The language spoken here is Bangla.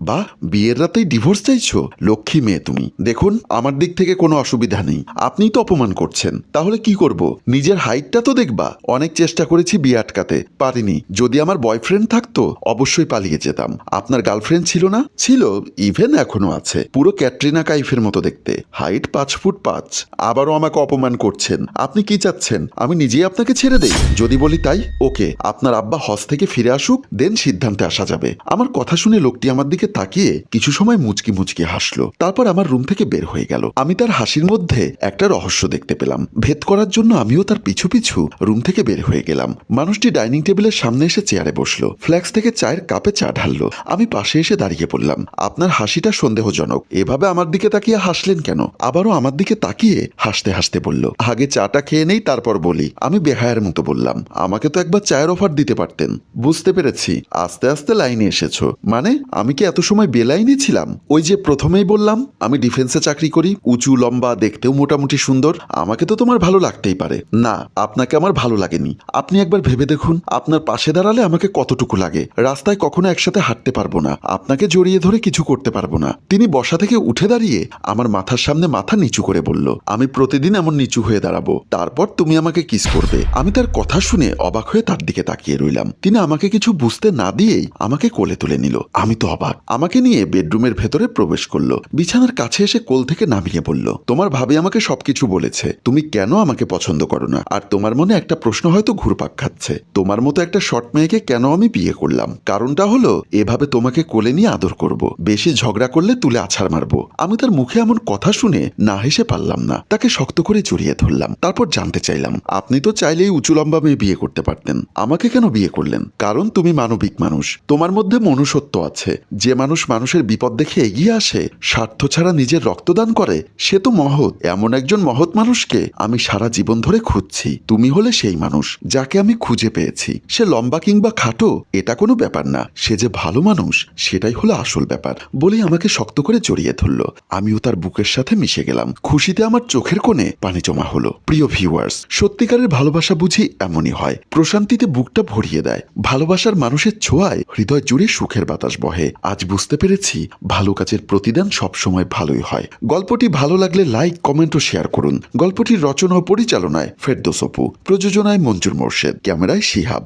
বাহ, বিয়ের রাতেই ডিভোর্স চাইছো? লক্ষ্মী মেয়ে তুমি। দেখুন, আমার দিক থেকে কোনো অসুবিধা নেই, আপনিই তো অপমান করছেন। তাহলে কি করব? নিজের হাইটটা তো দেখবা। অনেক চেষ্টা করেছি বিয়ে আটকাতে, পারিনি। যদি আমার বয়ফ্রেন্ড থাকতো অবশ্যই পালিয়ে যেতাম। আপনার গার্লফ্রেন্ড ছিল না? ছিল, ইভেন এখনো আছে। পুরো ক্যাটরিনা কাইফের মতো দেখতে, হাইট 5 ফুট 5। আবারও আমাকে অপমান করছেন। আপনি কি চাচ্ছেন আমি নিজেই আপনাকে ছেড়ে দেই? যদি বলি তাই, ওকে, আপনার আব্বা হজ থেকে ফিরে আসুক, দেন সিদ্ধান্তে আসা যাবে। আমার কথা শুনে লোকটি আমার দিকে তাকিয়ে কিছু সময় মুচকি মুচকি হাসলো, তারপর আমার রুম থেকে বের হয়ে গেল। আমি তার হাসির মধ্যে একটা রহস্য দেখতে পেলাম। ভেদ করার জন্য আমিও তার পিছু পিছু রুম থেকে বের হয়ে গেলাম। মানুষটি ডাইনিং টেবিলের সামনে এসে চেয়ারে বসলো, ফ্ল্যাক্স থেকে চায়ের কাপে চা ঢাললো। আমি পাশে এসে দাঁড়িয়ে পড়লাম। আপনার হাসিটা সন্দেহজনক, এভাবে আমার দিকে তাকিয়ে হাসলেন কেন? আবারও আমার দিকে তাকিয়ে হাসতে হাসতে বলল, আগে চাটা খেয়ে নেই তারপর বলি। আমি বেহায়ার মতো বললাম, আমাকে তো একবার চায়ের অফার দিতে পারতেন। বুঝতে পেরেছি, আস্তে আস্তে লাইনে এসেছো। মানে আমি কি এত সময় বেলাইনে ছিলাম? ওই যে প্রথমেই বললাম আমি ডিফেন্সে চাকরি করি, উঁচু লম্বা, দেখতেও মোটামুটি সুন্দর, আমাকে তো তোমার ভালো লাগতেই পারে। না, আপনাকে আমার ভালো লাগেনি। আপনি একবার ভেবে দেখুন, আপনার পাশে দাঁড়ালে আমাকে কতটুকু লাগে। রাস্তায় কখনো একসাথে হাঁটতে পারবো না, আপনাকে জড়িয়ে ধরে কিছু করতে পারবো না। তিনি বসা থেকে উঠে দাঁড়িয়ে আমার মাথার সামনে মাথা নিচু করে বলল, আমি প্রতিদিন এমন নিচু হয়ে দাঁড়াবো, তারপর তুমি আমাকে কিস করবে। আমি তার কথা শুনে অবাক হয়ে তার দিকে তাকিয়ে রইলাম। তিনি আমাকে কিছু বুঝতে না দিয়েই আমাকে কোলে তুলে নিল। আমি তো অবাক। আমাকে নিয়ে বেডরুমের ভেতরে প্রবেশ করলো, বিছানার কাছে এসে কোল থেকে নামিয়ে বলল, তোমার ভাবি আমাকে সবকিছু বলেছে, তুমি কেন আমাকে পছন্দ করো না। আর তোমার মনে একটা প্রশ্ন হয়তো ঘুরপাক খাচ্ছে, তোমার মতো একটা শর্ট মেয়েকে কেন আমি বিয়ে করলাম। কারণটা হলো এভাবে তোমাকে কোলে নিয়ে আদর করব, বেশি ঝগড়া করলে তুলে আছাড় মারবো। আমি তার মুখে এমন কথা শুনে না হেসে পারলাম না, তাকে শক্ত করে জড়িয়ে ধরলাম। তারপর জানতে চাইলাম, আপনি তো চাইলেই উঁচু লম্বা মেয়ে বিয়ে করতে পারতেন, আমাকে কেন বিয়ে করলেন? কারণ তুমি মানবিক মানুষ, তোমার মধ্যে মনুষ্যত্ব আছে। যে মানুষ মানুষের বিপদ দেখে এগিয়ে আসে, স্বার্থ ছাড়া নিজের রক্তদান করে, সে তো মহৎ। এমন একজন মহৎ মানুষকে আমি সারা জীবন ধরে খুঁজছি। তুমি হলে সেই মানুষ যাকে আমি খুঁজে পেয়েছি। সে লম্বা কিংবা খাটো এটা কোনো ব্যাপার না, সে যে ভালো মানুষ সেটাই হলো আসল ব্যাপার। বলেই আমাকে শক্ত করে জড়িয়ে ধরলো। আমিও তার বুকের সাথে মিশে গেলাম। খুশিতে আমার চোখের কোণে পানি জমা হলো। প্রিয় ভিউয়ার্স, সত্যিকারের ভালোবাসা বুঝি এমনই হয়, প্রশান্তিতে বুকটা ভরিয়ে দেয়। ভালোবাসার মানুষের ছোঁয়ায় হৃদয় জুড়ে সুখের বাতাস বহে। আজ বুঝতে পেরেছি ভালো কাজের প্রতিদান সবসময় ভালোই হয়। গল্পটি ভালো লাগলে লাইক, কমেন্ট ও শেয়ার করুন। গল্পটির রচনা ও পরিচালনায় ফেরদৌস অপু, প্রযোজনায় মঞ্জুর মোর্শেদ, ক্যামেরায় শিহাব।